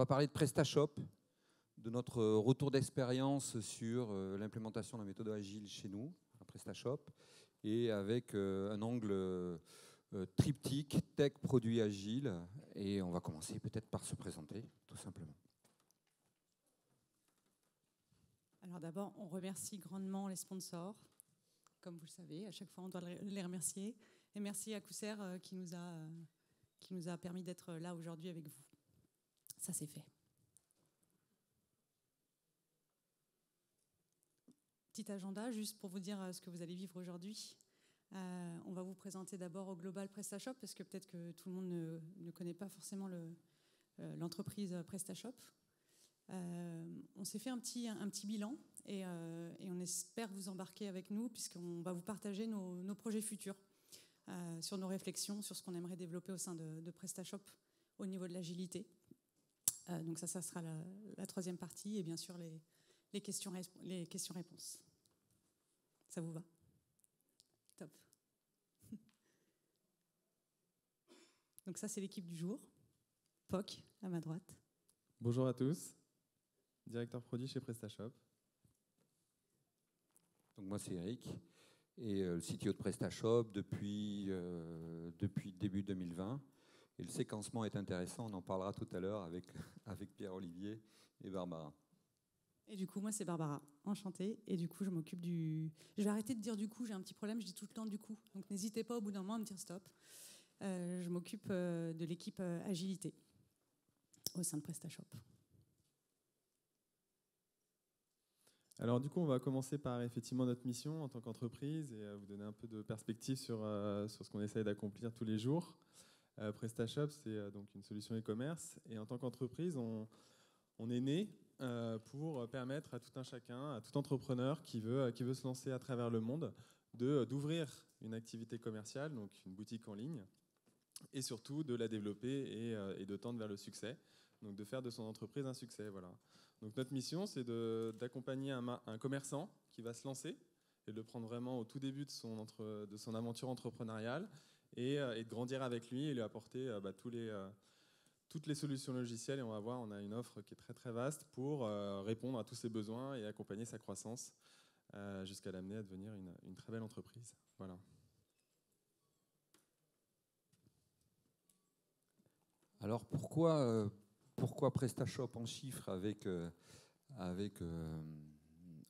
parler de PrestaShop, de notre retour d'expérience sur l'implémentation de la méthode agile chez nous, à PrestaShop, et avec un angle triptyque, tech, produit agile. Et on va commencer peut-être par se présenter, tout simplement. Alors d'abord, on remercie grandement les sponsors. Comme vous le savez, à chaque fois, on doit les remercier. Et merci à Cousser qui nous a permis d'être là aujourd'hui avec vous. Ça, c'est fait. Petit agenda, juste pour vous dire ce que vous allez vivre aujourd'hui. On va vous présenter d'abord au Global PrestaShop, parce que peut-être que tout le monde ne connaît pas forcément l'entreprise PrestaShop. On s'est fait un petit bilan et on espère vous embarquer avec nous, puisqu'on va vous partager nos projets futurs sur nos réflexions, sur ce qu'on aimerait développer au sein de PrestaShop au niveau de l'agilité. Donc ça sera la troisième partie, et bien sûr les questions-réponses. Ça vous va? Top. Donc ça, c'est l'équipe du jour. POC, à ma droite. Bonjour à tous, directeur produit chez PrestaShop. Donc moi, c'est Eric, et le CTO de PrestaShop depuis début 2020. Et le séquencement est intéressant, on en parlera tout à l'heure avec Pierre-Olivier et Barbara. Et du coup, moi, c'est Barbara, enchantée. Et du coup, je m'occupe du... Je vais arrêter de dire du coup, j'ai un petit problème, je dis tout le temps du coup. Donc n'hésitez pas au bout d'un moment à me dire stop. Je m'occupe de l'équipe agilité au sein de PrestaShop. Alors du coup, on va commencer par effectivement notre mission en tant qu'entreprise et vous donner un peu de perspective sur ce qu'on essaye d'accomplir tous les jours. PrestaShop, c'est donc une solution e-commerce. Et en tant qu'entreprise, on est né pour permettre à tout un chacun, à tout entrepreneur qui veut se lancer à travers le monde, d'ouvrir une activité commerciale, donc une boutique en ligne, et surtout de la développer et de tendre vers le succès, donc de faire de son entreprise un succès. Voilà. Donc notre mission, c'est d'accompagner un commerçant qui va se lancer et de le prendre vraiment au tout début de son aventure entrepreneuriale et de grandir avec lui et lui apporter toutes les solutions logicielles. Et on va voir, on a une offre qui est très très vaste pour répondre à tous ses besoins et accompagner sa croissance jusqu'à l'amener à devenir une très belle entreprise. Voilà. Alors pourquoi PrestaShop en chiffres avec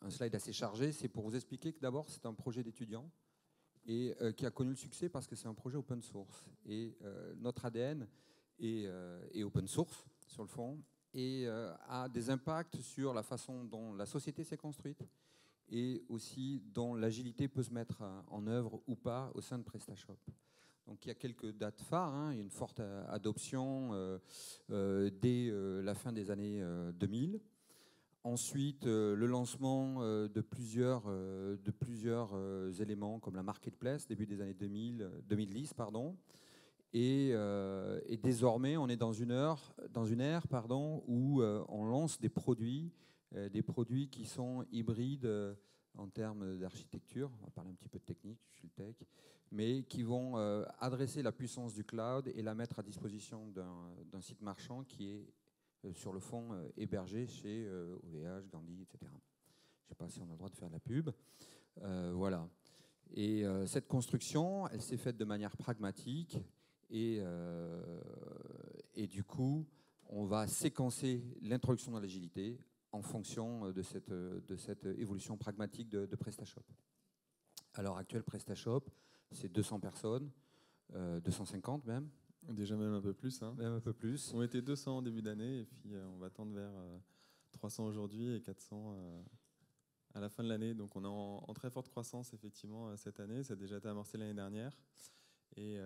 un slide assez chargé? C'est pour vous expliquer que d'abord c'est un projet d'étudiant et qui a connu le succès parce que c'est un projet open source. Et notre ADN est open source sur le fond et a des impacts sur la façon dont la société s'est construite et aussi dont l'agilité peut se mettre en œuvre ou pas au sein de PrestaShop. Donc il y a quelques dates phares, hein. Il y a une forte adoption dès la fin des années 2000. Ensuite, le lancement de plusieurs éléments comme la marketplace, début des années 2010, pardon. Et désormais, on est dans une ère où on lance des produits qui sont hybrides en termes d'architecture. On va parler un petit peu de technique, je suis le tech, mais qui vont adresser la puissance du cloud et la mettre à disposition d'un site marchand qui est sur le fond hébergé chez OVH, Gandhi, etc. Je ne sais pas si on a le droit de faire de la pub. Voilà. Et cette construction, elle s'est faite de manière pragmatique et du coup, on va séquencer l'introduction de l'agilité en fonction de cette évolution pragmatique de PrestaShop. À l'heure actuelle, PrestaShop, c'est 200 personnes, 250 même. Déjà même un peu plus. Hein. Même un peu plus. On était 200 en début d'année et puis on va tendre vers 300 aujourd'hui et 400 à la fin de l'année. Donc on est en très forte croissance effectivement cette année. Ça a déjà été amorcé l'année dernière. Et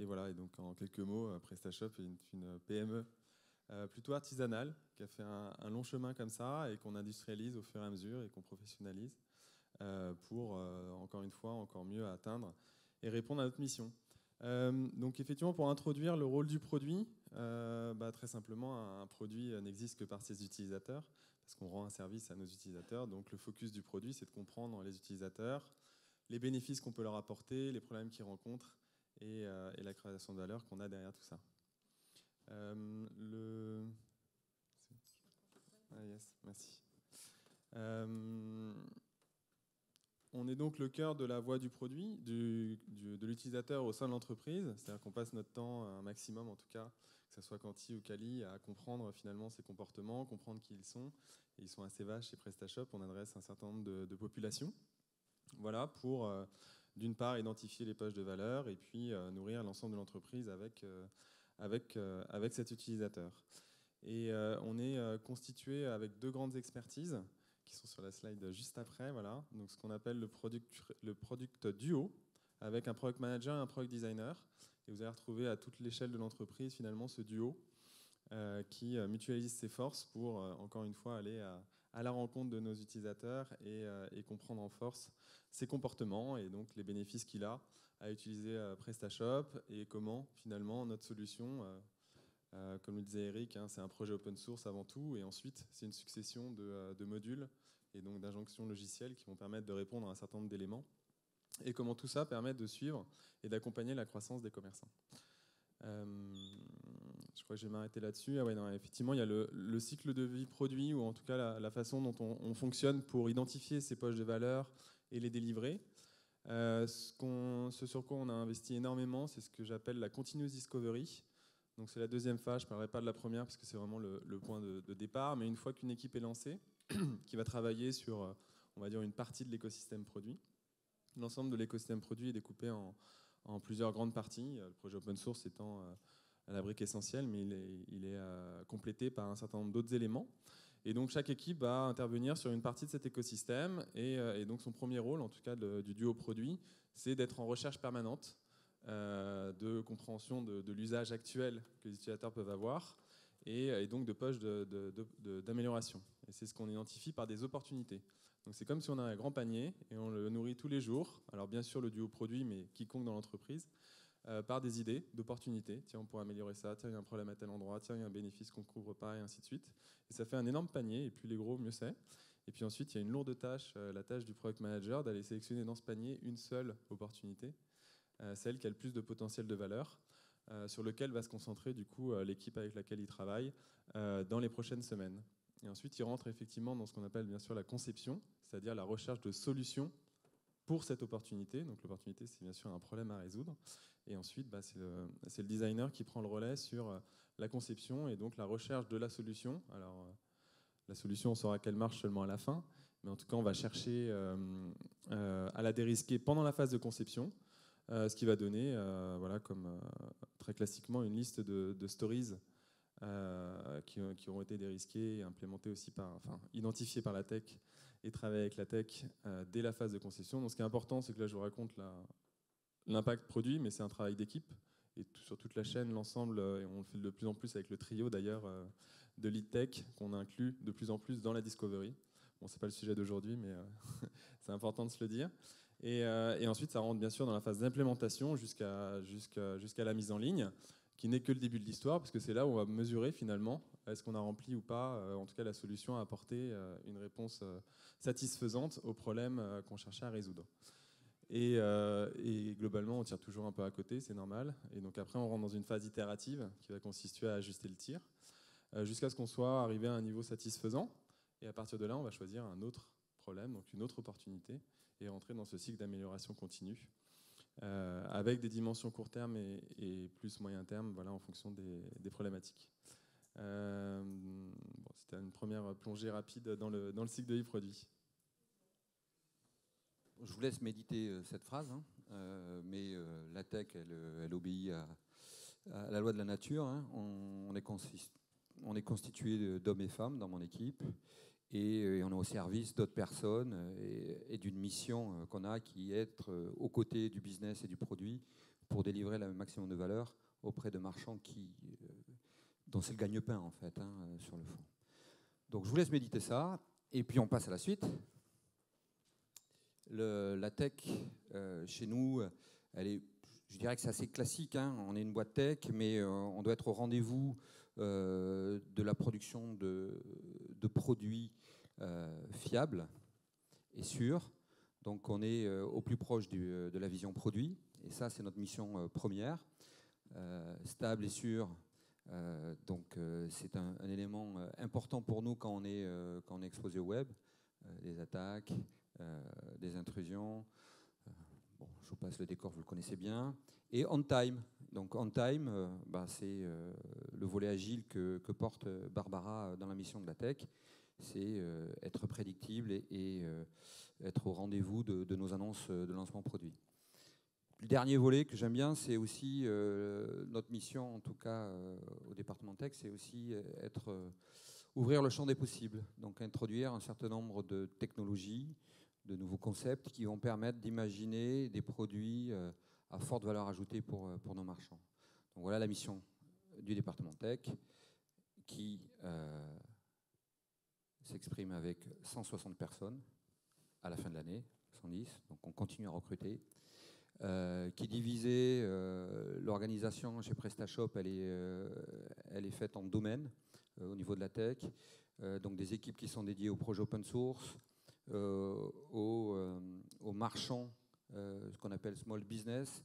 voilà. Et donc en quelques mots, PrestaShop est une PME plutôt artisanale qui a fait un long chemin comme ça et qu'on industrialise au fur et à mesure et qu'on professionnalise pour encore une fois encore mieux atteindre et répondre à notre mission. Donc effectivement, pour introduire le rôle du produit, très simplement, un produit n'existe que par ses utilisateurs, parce qu'on rend un service à nos utilisateurs. Donc le focus du produit, c'est de comprendre les utilisateurs, les bénéfices qu'on peut leur apporter, les problèmes qu'ils rencontrent et la création de valeur qu'on a derrière tout ça. place. Merci. On est donc le cœur de la voie du produit, de l'utilisateur au sein de l'entreprise. C'est-à-dire qu'on passe notre temps, un maximum en tout cas, que ce soit Quanti ou Quali, à comprendre finalement ses comportements, comprendre qui ils sont. Et ils sont assez vastes chez PrestaShop. On adresse un certain nombre de populations. Voilà, pour d'une part identifier les poches de valeur et puis nourrir l'ensemble de l'entreprise avec cet utilisateur. Et on est constitué avec 2 grandes expertises qui sont sur la slide juste après. Voilà. Donc, ce qu'on appelle le product duo, avec un product manager et un product designer. Et vous allez retrouver à toute l'échelle de l'entreprise finalement ce duo qui mutualise ses forces pour, encore une fois, aller à la rencontre de nos utilisateurs et comprendre en force ses comportements et donc les bénéfices qu'il a à utiliser PrestaShop et comment finalement notre solution, comme le disait Eric, c'est un projet open source avant tout, et ensuite c'est une succession de modules et donc d'injonctions logicielles qui vont permettre de répondre à un certain nombre d'éléments, et comment tout ça permet de suivre et d'accompagner la croissance des commerçants. Je crois que je vais m'arrêter là-dessus. Ah ouais, non, effectivement, il y a le cycle de vie produit, ou en tout cas la façon dont on fonctionne pour identifier ces poches de valeur et les délivrer. Ce sur quoi on a investi énormément, c'est ce que j'appelle la continuous discovery. Donc c'est la deuxième phase, je ne parlerai pas de la première parce que c'est vraiment le point de départ, mais une fois qu'une équipe est lancée, qui va travailler sur, on va dire, une partie de l'écosystème produit, l'ensemble de l'écosystème produit est découpé en plusieurs grandes parties, le projet open source étant la brique essentielle, mais il est complété par un certain nombre d'autres éléments. Et donc chaque équipe va intervenir sur une partie de cet écosystème, et donc son premier rôle, en tout cas du duo produit, c'est d'être en recherche permanente de compréhension de l'usage actuel que les utilisateurs peuvent avoir, et donc de poches d'amélioration. Et c'est ce qu'on identifie par des opportunités. Donc c'est comme si on a un grand panier et on le nourrit tous les jours. Alors bien sûr le duo produit, mais quiconque dans l'entreprise, par des idées, d'opportunités. Tiens, on pourrait améliorer ça. Tiens, il y a un problème à tel endroit. Tiens, il y a un bénéfice qu'on ne couvre pas, et ainsi de suite. Et ça fait un énorme panier. Et plus les gros, mieux c'est. Et puis ensuite, il y a une lourde tâche, la tâche du product manager, d'aller sélectionner dans ce panier une seule opportunité, celle qui a le plus de potentiel de valeur, sur lequel va se concentrer du coup l'équipe avec laquelle il travaille dans les prochaines semaines. Et ensuite, il rentre effectivement dans ce qu'on appelle bien sûr la conception, c'est-à-dire la recherche de solutions pour cette opportunité. Donc l'opportunité, c'est bien sûr un problème à résoudre. Et ensuite, c'est le designer qui prend le relais sur la conception et donc la recherche de la solution. Alors, la solution, on saura qu'elle marche seulement à la fin, mais en tout cas, on va chercher à la dérisquer pendant la phase de conception, ce qui va donner, voilà, comme très classiquement, une liste de stories qui auront été dérisquées et implémentées aussi identifiées par la tech et travaillées avec la tech dès la phase de conception. Donc, ce qui est important, c'est que là, je vous raconte l'impact produit, mais c'est un travail d'équipe, et sur toute la chaîne, l'ensemble, et on le fait de plus en plus avec le trio d'ailleurs de lead tech qu'on inclut de plus en plus dans la discovery. Bon, c'est pas le sujet d'aujourd'hui, mais c'est important de se le dire. Et ensuite, ça rentre bien sûr dans la phase d'implémentation jusqu'à la mise en ligne, qui n'est que le début de l'histoire, parce que c'est là où on va mesurer finalement est-ce qu'on a rempli ou pas, en tout cas la solution a apporté une réponse satisfaisante aux problèmes qu'on cherchait à résoudre. Et globalement, on tire toujours un peu à côté, c'est normal. Et donc après, on rentre dans une phase itérative qui va consister à ajuster le tir jusqu'à ce qu'on soit arrivé à un niveau satisfaisant. Et à partir de là, on va choisir un autre problème, donc une autre opportunité, et rentrer dans ce cycle d'amélioration continue avec des dimensions court terme et plus moyen terme, voilà, en fonction des problématiques. C'était une première plongée rapide dans le cycle de vie produit. Je vous laisse méditer cette phrase, mais la tech, elle obéit à la loi de la nature. On est constitué d'hommes et femmes dans mon équipe, et on est au service d'autres personnes et d'une mission qu'on a, qui est être aux côtés du business et du produit pour délivrer le maximum de valeur auprès de marchands dont c'est le gagne-pain en fait, sur le fond. Donc je vous laisse méditer ça, et puis on passe à la suite. La tech, chez nous, je dirais que c'est assez classique. On est une boîte tech, mais on doit être au rendez-vous de la production de produits fiables et sûrs. Donc on est au plus proche de la vision produit, et ça c'est notre mission première. Stable et sûr Donc c'est un élément important pour nous quand on est exposé au web, des attaques, des intrusions. Bon, je vous passe le décor, vous le connaissez bien. Et on time. Donc on time, c'est le volet agile que porte Barbara dans la mission de la tech. C'est être prédictible et être au rendez-vous de nos annonces de lancement produit. Le dernier volet que j'aime bien, c'est aussi notre mission, en tout cas au département tech, c'est aussi ouvrir le champ des possibles. Donc introduire un certain nombre de technologies, de nouveaux concepts qui vont permettre d'imaginer des produits à forte valeur ajoutée pour nos marchands. Donc voilà la mission du département tech qui s'exprime avec 160 personnes à la fin de l'année, 110, donc on continue à recruter. Qui divisait l'organisation chez PrestaShop, elle est faite en domaines au niveau de la tech, donc des équipes qui sont dédiées aux projets open source, aux marchands, ce qu'on appelle small business,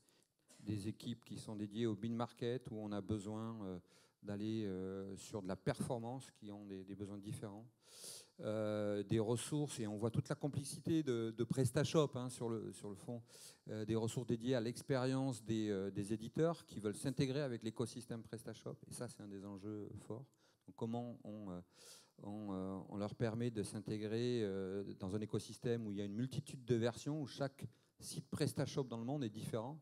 des équipes qui sont dédiées au mid-market où on a besoin d'aller sur de la performance, qui ont des besoins différents. Des ressources, et on voit toute la complicité de PrestaShop sur le fond, des ressources dédiées à l'expérience des éditeurs qui veulent s'intégrer avec l'écosystème PrestaShop, et ça c'est un des enjeux forts. Donc comment on leur permet de s'intégrer dans un écosystème où il y a une multitude de versions, où chaque site PrestaShop dans le monde est différent.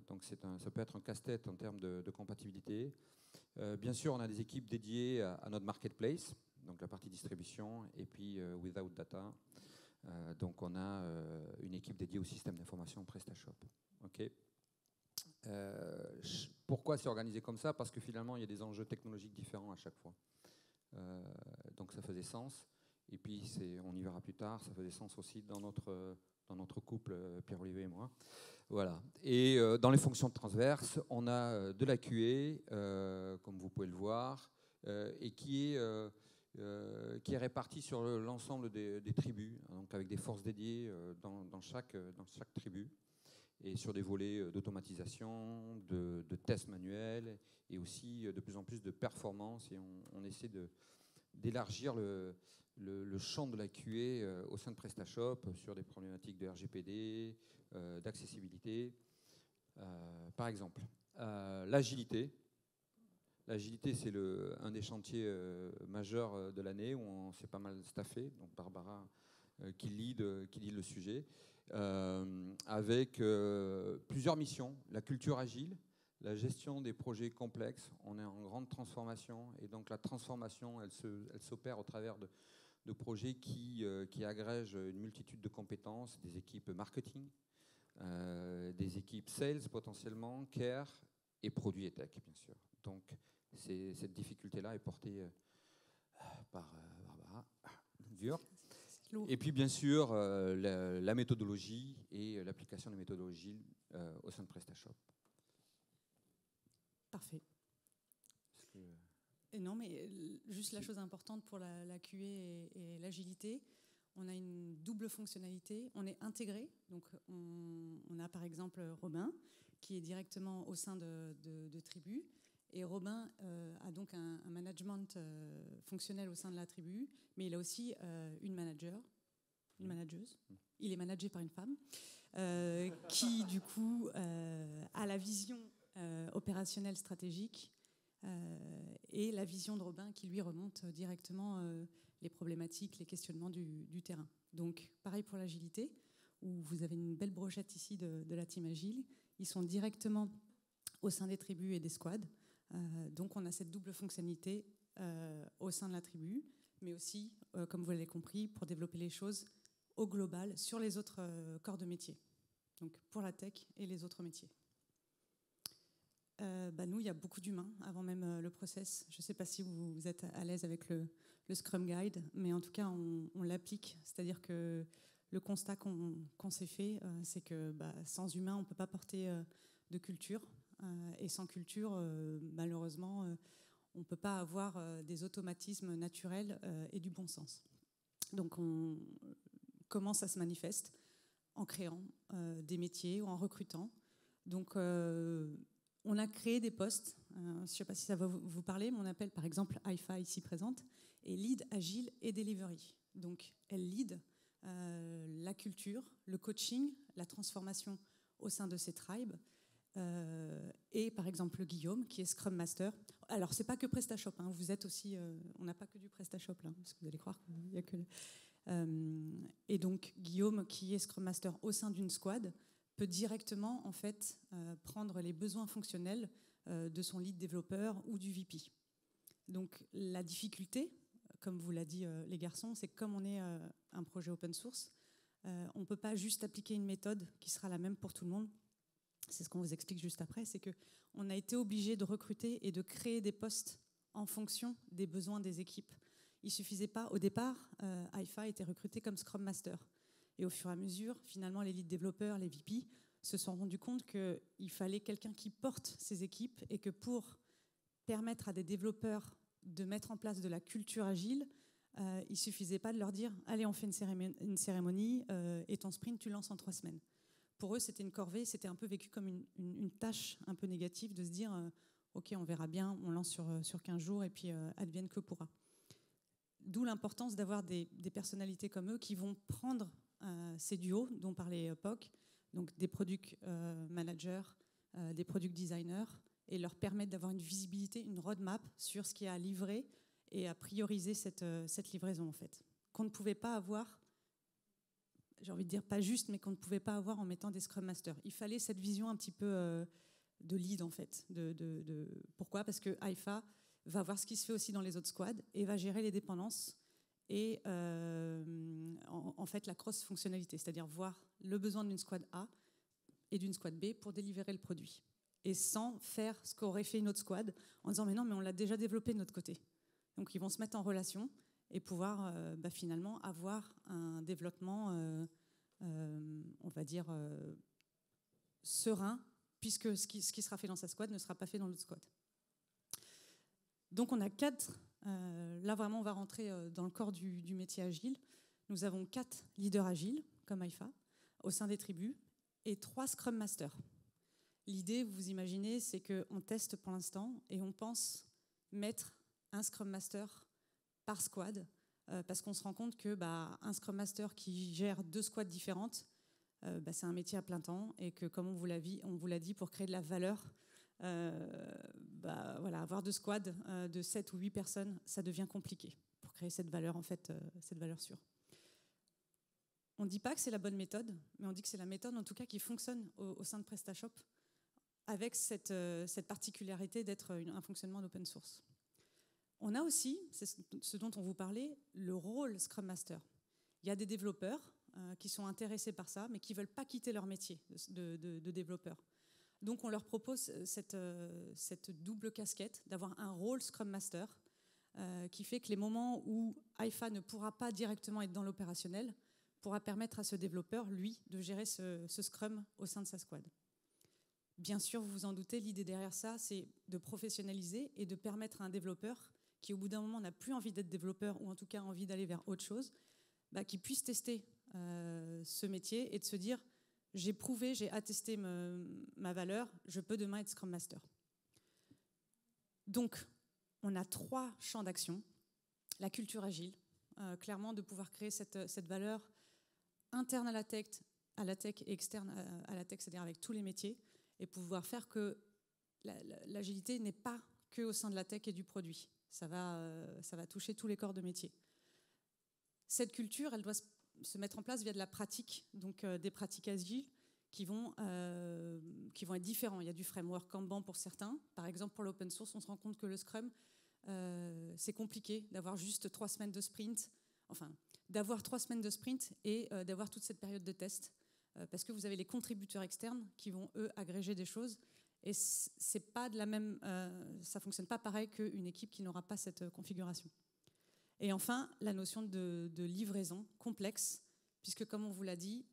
Donc ça peut être un casse-tête en termes de compatibilité. Bien sûr, on a des équipes dédiées à notre marketplace, donc la partie distribution, et puis Without Data. Donc on a une équipe dédiée au système d'information PrestaShop. Okay. Pourquoi c'est organisé comme ça? Parce que finalement, il y a des enjeux technologiques différents à chaque fois. Donc ça faisait sens. Et puis, on y verra plus tard, ça faisait sens aussi dans notre couple, Pierre-Olivier et moi. Voilà. Et dans les fonctions transverses, on a de la QA, comme vous pouvez le voir, et qui est répartie sur l'ensemble des tribus, donc avec des forces dédiées dans chaque tribu, et sur des volets d'automatisation, de tests manuels, et aussi de plus en plus de performance. Et on essaie d'élargir le champ de la QA au sein de PrestaShop sur des problématiques de RGPD, d'accessibilité. Par exemple, l'agilité. L'agilité, c'est un des chantiers majeurs de l'année où on s'est pas mal staffé. Donc Barbara qui lead le sujet, avec plusieurs missions. La culture agile, la gestion des projets complexes. On est en grande transformation, et donc la transformation, elle s'opère au travers de projets qui agrègent une multitude de compétences, des équipes marketing, des équipes sales potentiellement, care et produits et tech, bien sûr. Donc cette difficulté-là est portée par Barbara. Dur. Et puis bien sûr la méthodologie et l'application de méthodologie au sein de PrestaShop. Parfait. Et non, mais juste la chose importante pour la QA et l'agilité, on a une double fonctionnalité, on est intégré, donc on a par exemple Robin qui est directement au sein de Tribu, et Robin a donc un management fonctionnel au sein de la tribu, mais il a aussi une manageuse, il est managé par une femme, qui du coup a la vision opérationnelle stratégique et la vision de Robin qui lui remonte directement les problématiques, les questionnements du terrain. Donc pareil pour l'agilité, où vous avez une belle brochette ici de la team agile. Ils sont directement au sein des tribus et des squads. Donc on a cette double fonctionnalité au sein de la tribu, mais aussi, comme vous l'avez compris, pour développer les choses au global sur les autres corps de métier. Donc pour la tech et les autres métiers. Nous, il y a beaucoup d'humains avant même le process. Je ne sais pas si vous êtes à l'aise avec le Scrum Guide, mais en tout cas, on l'applique. C'est-à-dire que le constat qu'on s'est fait, c'est que sans humain, on ne peut pas porter de culture. Et sans culture, malheureusement, on ne peut pas avoir des automatismes naturels et du bon sens. Donc, comment ça se manifeste? En créant des métiers ou en recrutant. Donc, On a créé des postes, je ne sais pas si ça va vous parler, mais on appelle par exemple IFA ici présente, et Lead Agile et Delivery. Donc elle lead la culture, le coaching, la transformation au sein de ces tribes. Et par exemple Guillaume, qui est Scrum Master. Alors c'est pas que PrestaShop, hein, vous êtes aussi, on n'a pas que du PrestaShop là, parce que vous allez croire qu'il n'y a que... et donc Guillaume, qui est Scrum Master au sein d'une squad, peut directement en fait prendre les besoins fonctionnels de son lead développeur ou du VP. Donc la difficulté, comme vous l'a dit les garçons, c'est que comme on est un projet open source, on ne peut pas juste appliquer une méthode qui sera la même pour tout le monde. C'est ce qu'on vous explique juste après, c'est qu'on a été obligé de recruter et de créer des postes en fonction des besoins des équipes. Il ne suffisait pas, au départ, IFA était recruté comme Scrum Master. Et au fur et à mesure, finalement, les lead développeurs, les VP, se sont rendus compte qu'il fallait quelqu'un qui porte ces équipes et que pour permettre à des développeurs de mettre en place de la culture agile, il ne suffisait pas de leur dire « Allez, on fait une cérémonie et ton sprint, tu lances en 3 semaines ». Pour eux, c'était une corvée, c'était un peu vécu comme une tâche un peu négative de se dire « Ok, on verra bien, on lance sur 15 jours et puis advienne que pourra ». D'où l'importance d'avoir des personnalités comme eux qui vont prendre ces duos dont parlait POC, donc des product managers, des product designers, et leur permettre d'avoir une visibilité, une roadmap sur ce qui est à livrer et à prioriser cette livraison en fait, qu'on ne pouvait pas avoir, j'ai envie de dire pas juste, mais qu'on ne pouvait pas avoir en mettant des Scrum Masters. Il fallait cette vision un petit peu de lead en fait. Pourquoi ? Parce que IFA va voir ce qui se fait aussi dans les autres squads et va gérer les dépendances et en fait la cross-fonctionnalité, c'est-à-dire voir le besoin d'une squad A et d'une squad B pour délivrer le produit. Et sans faire ce qu'aurait fait une autre squad en disant « mais non, mais on l'a déjà développé de notre côté ». Donc ils vont se mettre en relation et pouvoir finalement avoir un développement, on va dire, serein, puisque ce qui sera fait dans sa squad ne sera pas fait dans l'autre squad. Donc on a 4, là vraiment on va rentrer dans le corps du métier agile. Nous avons 4 leaders agiles, comme IFA, au sein des tribus, et 3 Scrum Masters. L'idée, vous imaginez, c'est qu'on teste pour l'instant et on pense mettre un Scrum Master par squad, parce qu'on se rend compte que un Scrum Master qui gère 2 squads différentes, c'est un métier à plein temps et que, comme on vous l'a dit, pour créer de la valeur, voilà, avoir 2 squads de 7 ou 8 personnes, ça devient compliqué pour créer cette valeur, en fait, cette valeur sûre. On ne dit pas que c'est la bonne méthode, mais on dit que c'est la méthode, en tout cas, qui fonctionne au sein de PrestaShop, avec cette particularité d'être un fonctionnement d'open source. On a aussi, c'est ce dont on vous parlait, le rôle Scrum Master. Il y a des développeurs qui sont intéressés par ça, mais qui ne veulent pas quitter leur métier de développeur. Donc on leur propose cette double casquette, d'avoir un rôle Scrum Master qui fait que les moments où IFA ne pourra pas directement être dans l'opérationnel pourra permettre à ce développeur, lui, de gérer ce Scrum au sein de sa squad. Bien sûr, vous vous en doutez, l'idée derrière ça, c'est de professionnaliser et de permettre à un développeur qui, au bout d'un moment, n'a plus envie d'être développeur ou en tout cas envie d'aller vers autre chose, qui puisse tester ce métier et de se dire « j'ai prouvé, j'ai attesté ma valeur, je peux demain être Scrum Master ». Donc, on a 3 champs d'action. La culture agile, clairement de pouvoir créer cette valeur interne à la tech et externe à la tech, c'est-à-dire avec tous les métiers, et pouvoir faire que l'agilité n'est pas que au sein de la tech et du produit. Ça va toucher tous les corps de métier. Cette culture, elle doit se mettre en place via de la pratique, donc des pratiques agiles qui vont être différents. Il y a du framework Kanban pour certains. Par exemple, pour l'open source, on se rend compte que le Scrum, c'est compliqué d'avoir juste 3 semaines de sprint, enfin, d'avoir 3 semaines de sprint et d'avoir toute cette période de test. Parce que vous avez les contributeurs externes qui vont, eux, agréger des choses. Et c'est pas de la même, ça ne fonctionne pas pareil qu'une équipe qui n'aura pas cette configuration. Et enfin, la notion de livraison complexe, puisque comme on vous l'a dit,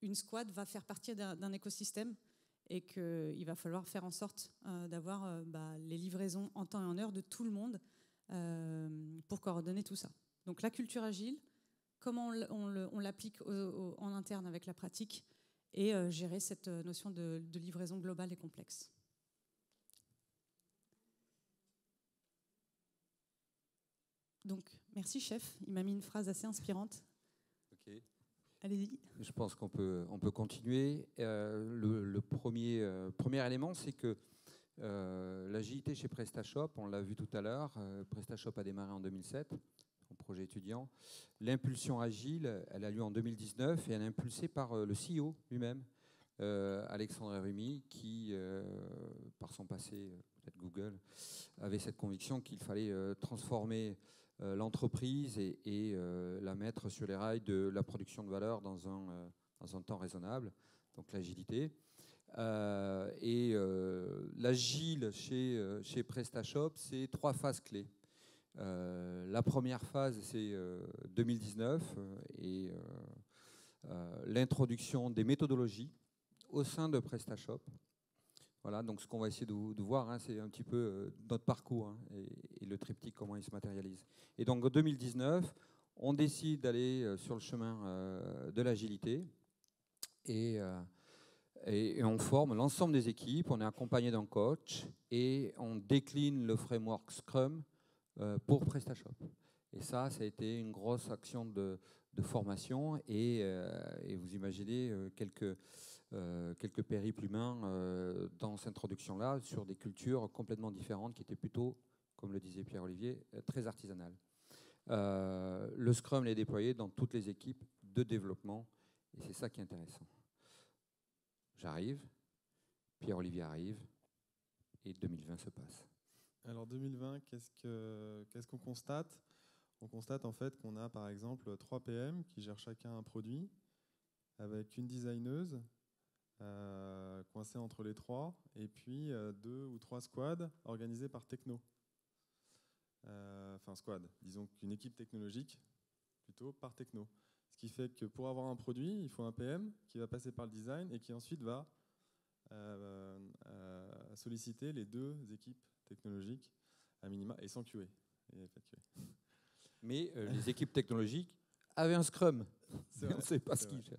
une squad va faire partie d'un écosystème et qu'il va falloir faire en sorte d'avoir les livraisons en temps et en heure de tout le monde pour coordonner tout ça. Donc la culture agile, comment on l'applique en interne avec la pratique et gérer cette notion de livraison globale et complexe. Donc, merci chef, il m'a mis une phrase assez inspirante. Ok. Allez-y. Je pense qu'on peut, on peut continuer. Le premier élément, c'est que l'agilité chez PrestaShop, on l'a vu tout à l'heure, PrestaShop a démarré en 2007, en projet étudiant. L'impulsion agile, elle a lieu en 2019 et elle est impulsée par le CEO lui-même, Alexandre Rumi, qui, par son passé, peut-être Google, avait cette conviction qu'il fallait transformer l'entreprise et la mettre sur les rails de la production de valeur dans un temps raisonnable, donc l'agilité. L'agile chez PrestaShop, c'est 3 phases clés. La première phase, c'est 2019 et l'introduction des méthodologies au sein de PrestaShop. Voilà, donc ce qu'on va essayer de voir, hein, c'est un petit peu notre parcours, hein, et le triptyque, comment il se matérialise. Et donc en 2019, on décide d'aller sur le chemin de l'agilité et on forme l'ensemble des équipes, on est accompagné d'un coach et on décline le framework Scrum pour PrestaShop. Et ça a été une grosse action de formation et vous imaginez quelques périples humains dans cette introduction-là sur des cultures complètement différentes qui étaient plutôt, comme le disait Pierre-Olivier, très artisanales. Le Scrum est déployé dans toutes les équipes de développement et c'est ça qui est intéressant. J'arrive, Pierre-Olivier arrive et 2020 se passe. Alors 2020, qu'est-ce qu'on constate ? On constate en fait qu'on a par exemple 3 PM qui gèrent chacun un produit avec une designeuse coincée entre les 3 et puis 2 ou 3 squads organisés par techno. Enfin squad, disons qu'une équipe technologique plutôt par techno. Ce qui fait que pour avoir un produit, il faut un PM qui va passer par le design et qui ensuite va solliciter les 2 équipes technologiques à minima et sans QA. Mais les équipes technologiques avaient un Scrum. Vrai, on ne sait pas ce qu'ils font.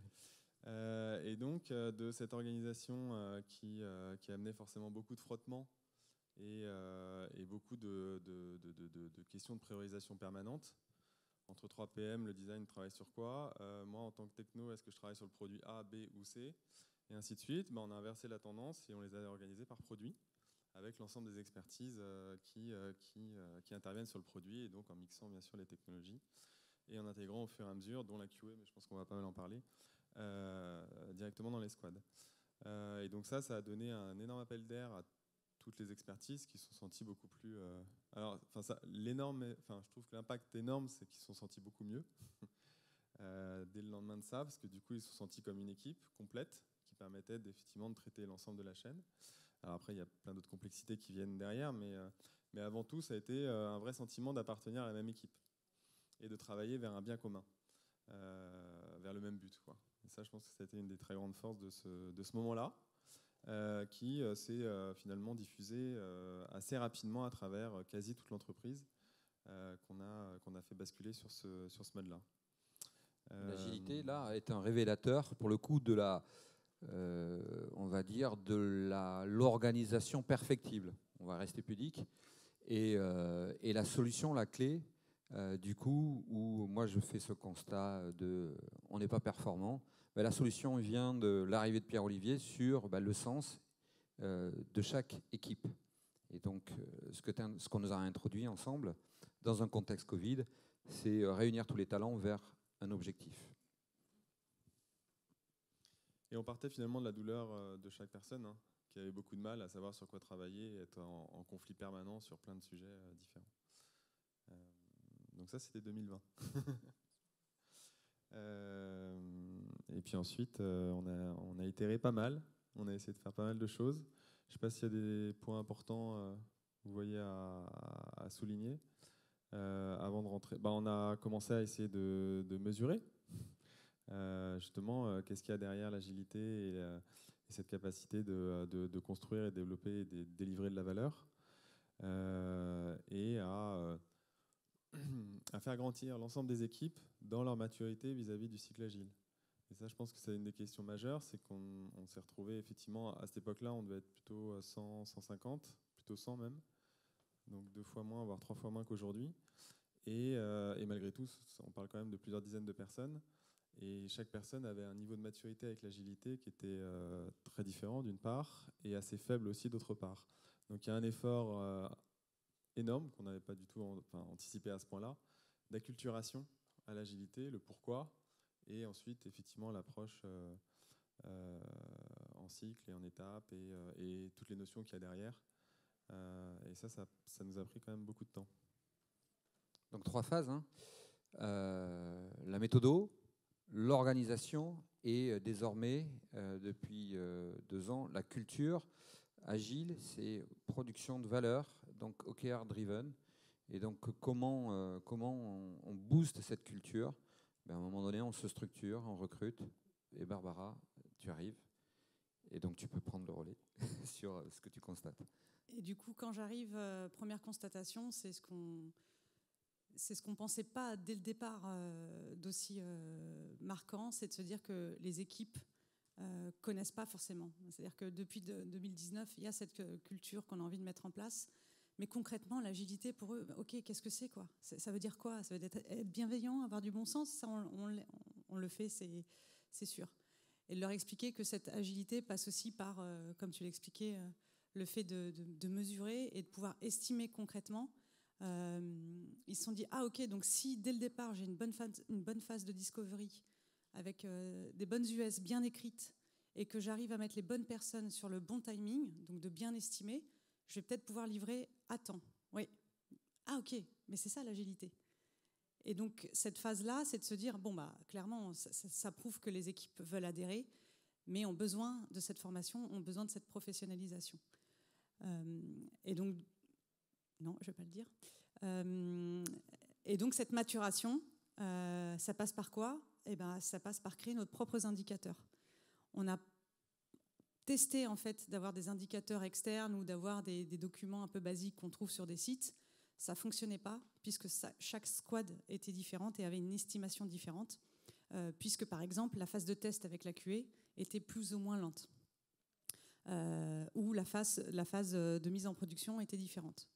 Et donc, de cette organisation qui amenait forcément beaucoup de frottements et beaucoup de questions de priorisation permanente. Entre 3 PM, le design travaille sur quoi ? Moi, en tant que techno, est-ce que je travaille sur le produit A, B ou C ? Et ainsi de suite. On a inversé la tendance et on les a organisés par produit, avec l'ensemble des expertises qui interviennent sur le produit, et donc en mixant bien sûr les technologies, et en intégrant au fur et à mesure, dont la QA, mais je pense qu'on va pas mal en parler, directement dans les squads. Et donc ça a donné un énorme appel d'air à toutes les expertises qui se sont senties beaucoup plus... je trouve que l'impact énorme, c'est qu'ils se sont sentis beaucoup mieux dès le lendemain de ça, parce que du coup, ils se sont sentis comme une équipe complète qui permettait effectivement de traiter l'ensemble de la chaîne. Alors après, il y a plein d'autres complexités qui viennent derrière, mais avant tout, ça a été un vrai sentiment d'appartenir à la même équipe et de travailler vers un bien commun, vers le même but, quoi. Et ça, je pense que ça a été une des très grandes forces de ce moment-là, qui s'est finalement diffusé assez rapidement à travers quasi toute l'entreprise, qu'on a fait basculer sur ce mode-là. L'agilité, là, est un révélateur, pour le coup, de on va dire, de l'organisation perfectible. On va rester pudique. Et la solution, la clé, du coup, où moi je fais ce constat on n'est pas performant, la solution vient de l'arrivée de Pierre-Olivier sur le sens de chaque équipe. Et donc, ce qu'on nous a introduit ensemble, dans un contexte Covid, c'est réunir tous les talents vers un objectif. Et on partait finalement de la douleur de chaque personne, hein, qui avait beaucoup de mal à savoir sur quoi travailler et être en conflit permanent sur plein de sujets différents. Donc ça, c'était 2020. Et puis ensuite, on a itéré pas mal. On a essayé de faire pas mal de choses. Je ne sais pas s'il y a des points importants, vous voyez, à souligner. Avant de rentrer, on a commencé à essayer de mesurer justement qu'est-ce qu'il y a derrière l'agilité et cette capacité de construire et développer et de délivrer de la valeur, et à faire grandir l'ensemble des équipes dans leur maturité vis-à-vis du cycle agile. Et ça, je pense que c'est une des questions majeures, c'est qu'on s'est retrouvé effectivement, à cette époque-là, on devait être plutôt 100, 150, plutôt 100 même, donc 2 fois moins, voire 3 fois moins qu'aujourd'hui. Et malgré tout, on parle quand même de plusieurs dizaines de personnes. Et chaque personne avait un niveau de maturité avec l'agilité qui était très différent d'une part, et assez faible aussi d'autre part. Donc il y a un effort énorme qu'on n'avait pas du tout anticipé à ce point-là, d'acculturation à l'agilité, le pourquoi, et ensuite effectivement l'approche en cycle et en étapes, et toutes les notions qu'il y a derrière. Et ça nous a pris quand même beaucoup de temps. Donc 3 phases, hein. La méthodo, l'organisation et désormais, depuis 2 ans, la culture. Agile, c'est production de valeur, donc OKR driven. Et donc comment on booste cette culture? À un moment donné, on se structure, on recrute. Et Barbara, tu arrives. Et donc tu peux prendre le relais sur ce que tu constates. Et du coup, quand j'arrive, première constatation, c'est ce qu'on pensait pas dès le départ d'aussi marquant, c'est de se dire que les équipes connaissent pas forcément. C'est-à-dire que depuis 2019, il y a cette culture qu'on a envie de mettre en place. Mais concrètement, l'agilité, pour eux, ok, qu'est-ce que c'est, quoi? Ça veut dire quoi? Ça veut dire être bienveillant, avoir du bon sens. Ça, on le fait, c'est sûr. Et de leur expliquer que cette agilité passe aussi par, comme tu l'expliquais, le fait de mesurer et de pouvoir estimer concrètement. Ils se sont dit, ah ok, donc si dès le départ j'ai une bonne phase de discovery avec des bonnes US bien écrites et que j'arrive à mettre les bonnes personnes sur le bon timing, donc de bien estimer, je vais peut-être pouvoir livrer à temps. Oui. Ah ok, mais c'est ça l'agilité. Et donc cette phase-là, c'est de se dire, bon bah clairement, ça prouve que les équipes veulent adhérer, mais ont besoin de cette formation, ont besoin de cette professionnalisation. Et donc, non, je ne vais pas le dire. Et donc cette maturation, ça passe par quoi? Eh ben, ça passe par créer nos propres indicateurs. On a testé en fait d'avoir des indicateurs externes ou d'avoir des documents un peu basiques qu'on trouve sur des sites. Ça ne fonctionnait pas puisque chaque squad était différente et avait une estimation différente, puisque par exemple la phase de test avec la QA était plus ou moins lente, ou la phase de mise en production était différente.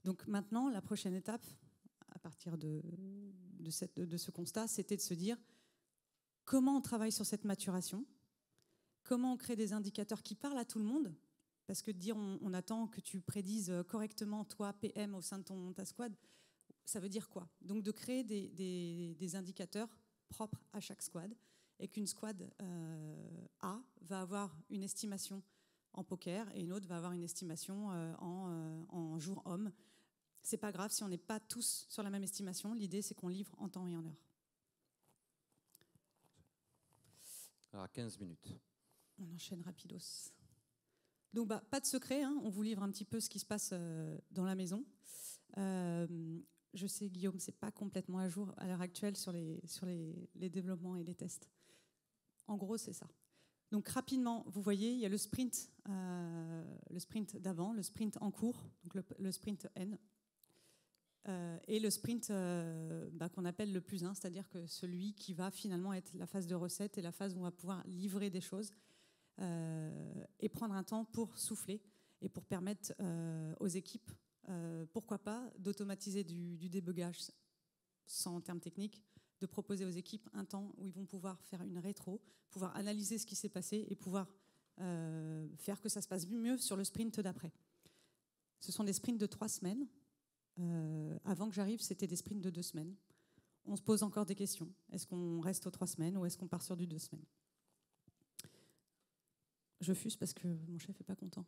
Donc maintenant, la prochaine étape, à partir de ce constat, c'était de se dire comment on travaille sur cette maturation, comment on crée des indicateurs qui parlent à tout le monde, parce que de dire on attend que tu prédises correctement, toi, PM, au sein de ta squad, ça veut dire quoi? Donc de créer des indicateurs propres à chaque squad, et qu'une squad A va avoir une estimation en poker et une autre va avoir une estimation en jour homme. C'est pas grave si on n'est pas tous sur la même estimation. L'idée, c'est qu'on livre en temps et en heure. Alors, 15 minutes. On enchaîne rapidos. Donc, pas de secret, hein, on vous livre un petit peu ce qui se passe dans la maison. Je sais, Guillaume, c'est pas complètement à jour à l'heure actuelle sur les développements et les tests. En gros, c'est ça. Donc rapidement, vous voyez, il y a le sprint d'avant, le sprint en cours, donc le sprint N, et le sprint qu'on appelle le plus 1, c'est-à-dire que celui qui va finalement être la phase de recette et la phase où on va pouvoir livrer des choses et prendre un temps pour souffler et pour permettre aux équipes, pourquoi pas, d'automatiser du débugage sans termes techniques, de proposer aux équipes un temps où ils vont pouvoir faire une rétro, pouvoir analyser ce qui s'est passé et pouvoir faire que ça se passe mieux sur le sprint d'après. Ce sont des sprints de 3 semaines. Avant que j'arrive, c'était des sprints de 2 semaines. On se pose encore des questions. Est-ce qu'on reste aux 3 semaines ou est-ce qu'on part sur du 2 semaines? Je fuse parce que mon chef n'est pas content.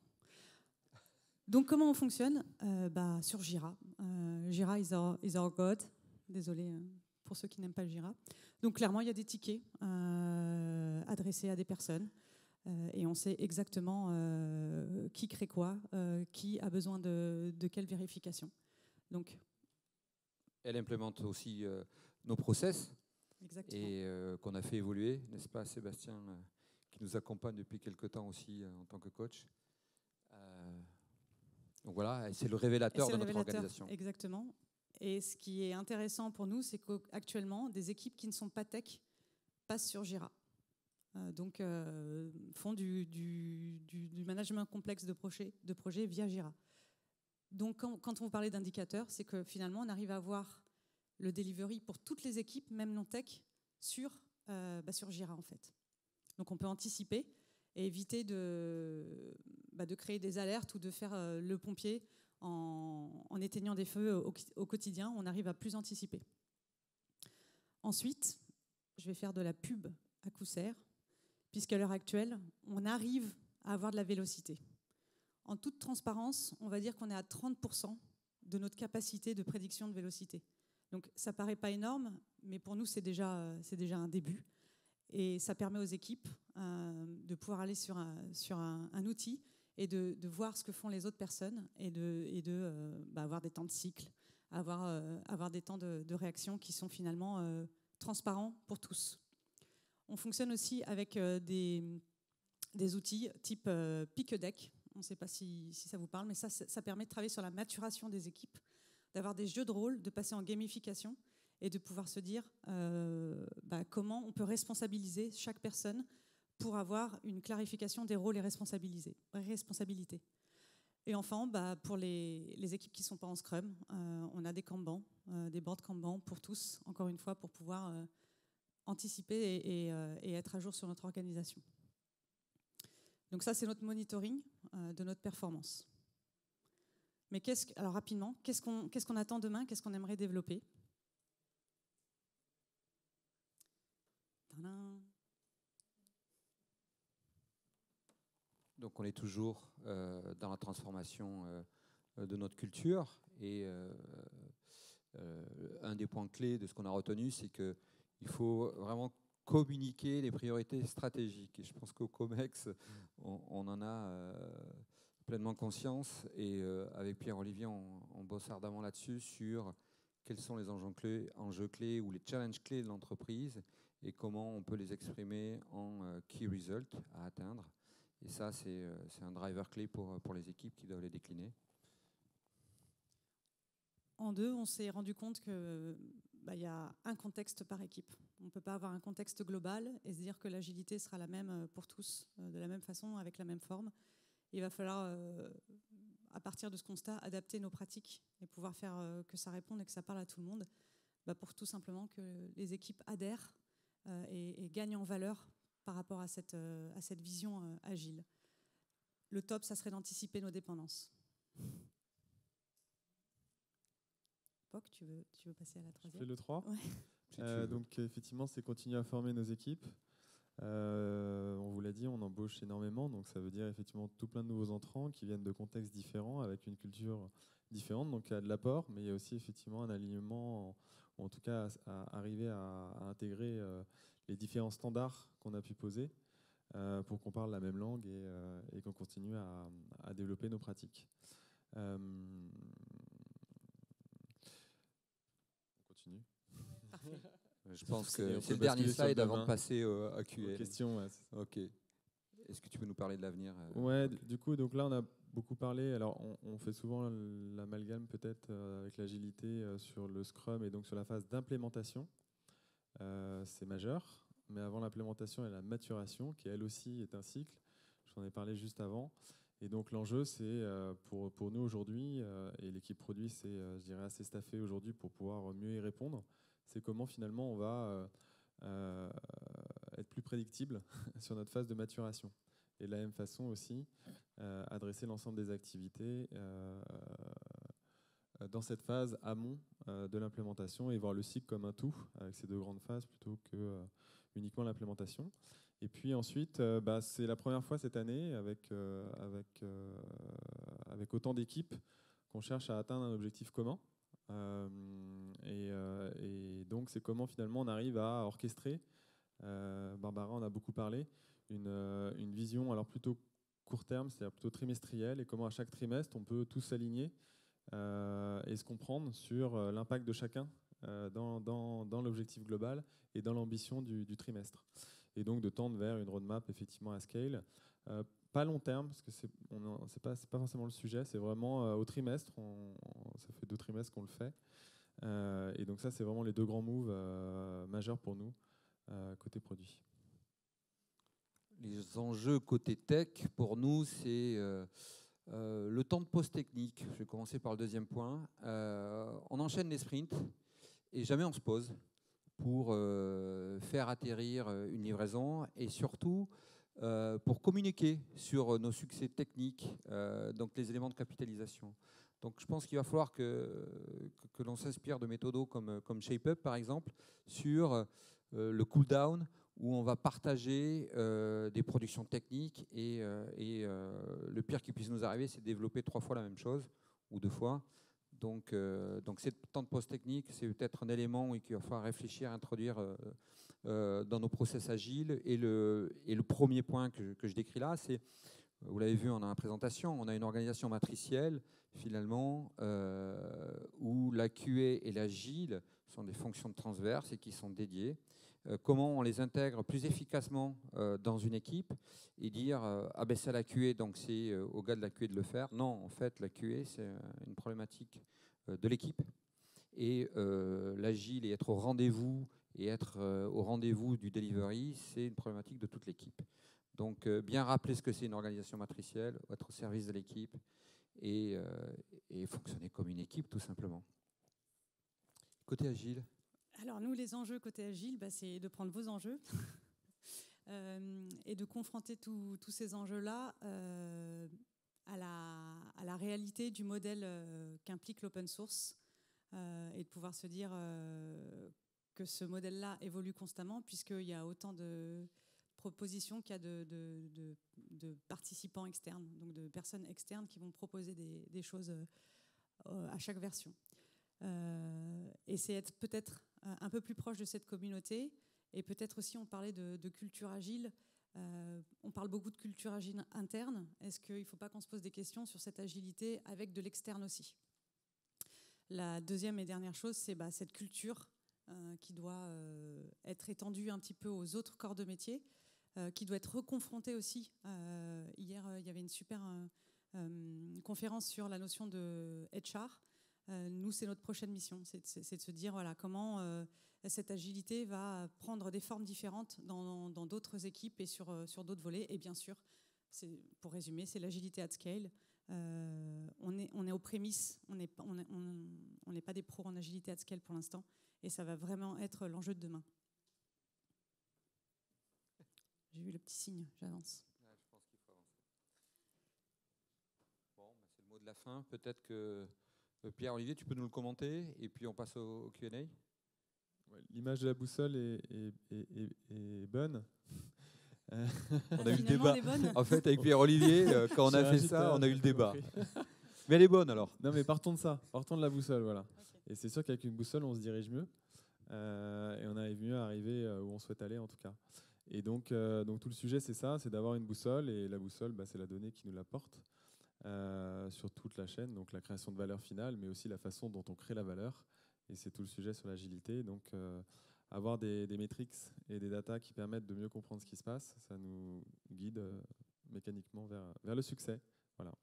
Donc comment on fonctionne? Sur Jira. Jira is our God. Désolée pour ceux qui n'aiment pas Jira. Donc clairement, il y a des tickets adressés à des personnes et on sait exactement qui crée quoi, qui a besoin de quelle vérification. Donc, elle implémente aussi nos process. Exactement. Et qu'on a fait évoluer, n'est-ce pas, Sébastien, qui nous accompagne depuis quelque temps aussi en tant que coach. Donc voilà, c'est le révélateur de notre organisation. Exactement. Et ce qui est intéressant pour nous, c'est qu'actuellement, des équipes qui ne sont pas tech passent sur Jira. Donc, font du management complexe de projet via Jira. Donc, quand on vous parlait d'indicateurs, c'est que finalement, on arrive à avoir le delivery pour toutes les équipes, même non tech, sur Jira en fait. Donc on peut anticiper et éviter de créer des alertes ou de faire le pompier en éteignant des feux au quotidien. On arrive à plus anticiper. Ensuite, je vais faire de la pub à Cousser, puisqu'à l'heure actuelle, on arrive à avoir de la vélocité. En toute transparence, on va dire qu'on est à 30% de notre capacité de prédiction de vélocité. Donc ça ne paraît pas énorme, mais pour nous, c'est déjà un début. Et ça permet aux équipes de pouvoir aller sur un outil et de voir ce que font les autres personnes et avoir des temps de cycle, avoir des temps de réaction qui sont finalement transparents pour tous. On fonctionne aussi avec des outils type Pick-a-Deck. On ne sait pas si ça vous parle, mais ça permet de travailler sur la maturation des équipes, d'avoir des jeux de rôle, de passer en gamification et de pouvoir se dire comment on peut responsabiliser chaque personne pour avoir une clarification des rôles et responsabilités. Et enfin, pour les équipes qui ne sont pas en Scrum, on a des Kanban, des boards Kanban pour tous, encore une fois, pour pouvoir anticiper et être à jour sur notre organisation. Donc ça, c'est notre monitoring de notre performance. Mais alors rapidement, qu'est-ce qu'on attend demain? Qu'est-ce qu'on aimerait développer? Tadam. Donc on est toujours dans la transformation de notre culture et un des points clés de ce qu'on a retenu, c'est qu'il faut vraiment communiquer les priorités stratégiques. Et je pense qu'au COMEX, on en a pleinement conscience et avec Pierre-Olivier, on bosse ardemment là-dessus sur quels sont les enjeux clés ou les challenges clés de l'entreprise et comment on peut les exprimer en key results à atteindre. Et ça, c'est un driver clé pour les équipes qui doivent les décliner. En deux, on s'est rendu compte qu'il y a un contexte par équipe. On ne peut pas avoir un contexte global et se dire que l'agilité sera la même pour tous, de la même façon, avec la même forme. Il va falloir, à partir de ce constat, adapter nos pratiques et pouvoir faire que ça réponde et que ça parle à tout le monde, pour tout simplement que les équipes adhèrent et gagnent en valeur par rapport à cette vision agile. Le top, ça serait d'anticiper nos dépendances. Poc, tu veux passer à la troisième? Je fais le 3. Ouais. Donc effectivement, c'est continuer à former nos équipes. On vous l'a dit, on embauche énormément, donc ça veut dire effectivement tout plein de nouveaux entrants qui viennent de contextes différents, avec une culture différente. Donc il y a de l'apport, mais il y a aussi effectivement un alignement, ou en tout cas à arriver à intégrer les différents standards qu'on a pu poser pour qu'on parle la même langue et qu'on continue à développer nos pratiques. On continue. Parfait. Je pense que c'est le dernier slide avant de passer à QA. Question, ouais. Ok. Est-ce que tu peux nous parler de l'avenir? Ouais, du coup, donc là, on a beaucoup parlé. Alors, on fait souvent l'amalgame peut-être avec l'agilité sur le Scrum et donc sur la phase d'implémentation. C'est majeur. Mais avant l'implémentation et la maturation, qui elle aussi est un cycle. J'en ai parlé juste avant. Et donc l'enjeu, c'est pour nous aujourd'hui, et l'équipe produit, c'est, je dirais, assez staffé aujourd'hui pour pouvoir mieux y répondre. C'est comment finalement on va être plus prédictible sur notre phase de maturation. Et de la même façon aussi, adresser l'ensemble des activités dans cette phase amont de l'implémentation et voir le cycle comme un tout, avec ces deux grandes phases plutôt que uniquement l'implémentation. Et puis ensuite, c'est la première fois cette année avec autant d'équipes qu'on cherche à atteindre un objectif commun. Et donc, c'est comment finalement on arrive à orchestrer, Barbara en a beaucoup parlé, une vision alors plutôt court terme, c'est-à-dire plutôt trimestrielle, et comment à chaque trimestre on peut tous s'aligner et se comprendre sur l'impact de chacun dans l'objectif global et dans l'ambition du trimestre. Et donc de tendre vers une roadmap effectivement à scale. Pas long terme, parce que c'est pas forcément le sujet, c'est vraiment au trimestre, ça fait 2 trimestres qu'on le fait. Et donc ça, c'est vraiment les 2 grands moves majeurs pour nous, côté produit. Les enjeux côté tech, pour nous, c'est le temps de pause technique. Je vais commencer par le deuxième point. On enchaîne les sprints et jamais on se pose pour faire atterrir une livraison et surtout pour communiquer sur nos succès techniques, donc les éléments de capitalisation. Donc je pense qu'il va falloir que l'on s'inspire de méthodos comme ShapeUp par exemple sur le cool down, où on va partager des productions techniques et le pire qui puisse nous arriver, c'est de développer 3 fois la même chose ou 2 fois. Donc ces temps de pause technique, c'est peut-être un élément qu'il va falloir réfléchir à introduire dans nos process agiles. Et le premier point que je décris là, c'est, vous l'avez vu dans la présentation, on a une organisation matricielle finalement où la QA et l'agile sont des fonctions transverses et qui sont dédiées. Comment on les intègre plus efficacement dans une équipe et dire ah ben c'est la QA, donc c'est au gars de la QA de le faire. Non, en fait, la QA, c'est une problématique de l'équipe. Et l'agile et être au rendez-vous et être au rendez-vous du delivery, c'est une problématique de toute l'équipe. Donc bien rappeler ce que c'est une organisation matricielle, être au service de l'équipe et fonctionner comme une équipe tout simplement. Côté agile. Alors nous, les enjeux côté agile, c'est de prendre vos enjeux et de confronter tous ces enjeux-là à la réalité du modèle qu'implique l'open source et de pouvoir se dire que ce modèle-là évolue constamment puisqu'il y a autant de propositions qu'il y a de participants externes, donc de personnes externes qui vont proposer des choses à chaque version. Et c'est être peut-être un peu plus proche de cette communauté. Et peut-être aussi, on parlait de culture agile. On parle beaucoup de culture agile interne. Est-ce qu'il ne faut pas qu'on se pose des questions sur cette agilité avec de l'externe aussi? La deuxième et dernière chose, c'est cette culture qui doit être étendue un petit peu aux autres corps de métier, qui doit être reconfrontée aussi. Hier, il y avait une super conférence sur la notion de HR. Nous, c'est notre prochaine mission, c'est de se dire voilà, comment cette agilité va prendre des formes différentes dans d'autres équipes et sur d'autres volets. Et bien sûr, pour résumer, c'est l'agilité at scale. On est aux prémices, on n'est pas des pros en agilité at scale pour l'instant, et ça va vraiment être l'enjeu de demain. J'ai vu le petit signe, j'avance. Ouais, je pense qu'il faut avancer. Bon, c'est le mot de la fin. Peut-être que Pierre-Olivier, tu peux nous le commenter et puis on passe au Q&A. Ouais, l'image de la boussole est bonne. On a eu le débat. En fait, avec Pierre-Olivier, quand on a fait ça, on a eu le débat. Mais elle est bonne alors. Non, mais partons de ça. Partons de la boussole, voilà. Okay. Et c'est sûr qu'avec une boussole, on se dirige mieux. Et on arrive mieux à arriver où on souhaite aller, en tout cas. Et donc tout le sujet, c'est ça, c'est d'avoir une boussole. Et la boussole, c'est la donnée qui nous l'apporte sur toute la chaîne. Donc la création de valeur finale, mais aussi la façon dont on crée la valeur. Et c'est tout le sujet sur l'agilité. Donc avoir des métriques et des datas qui permettent de mieux comprendre ce qui se passe, ça nous guide mécaniquement vers le succès. Voilà.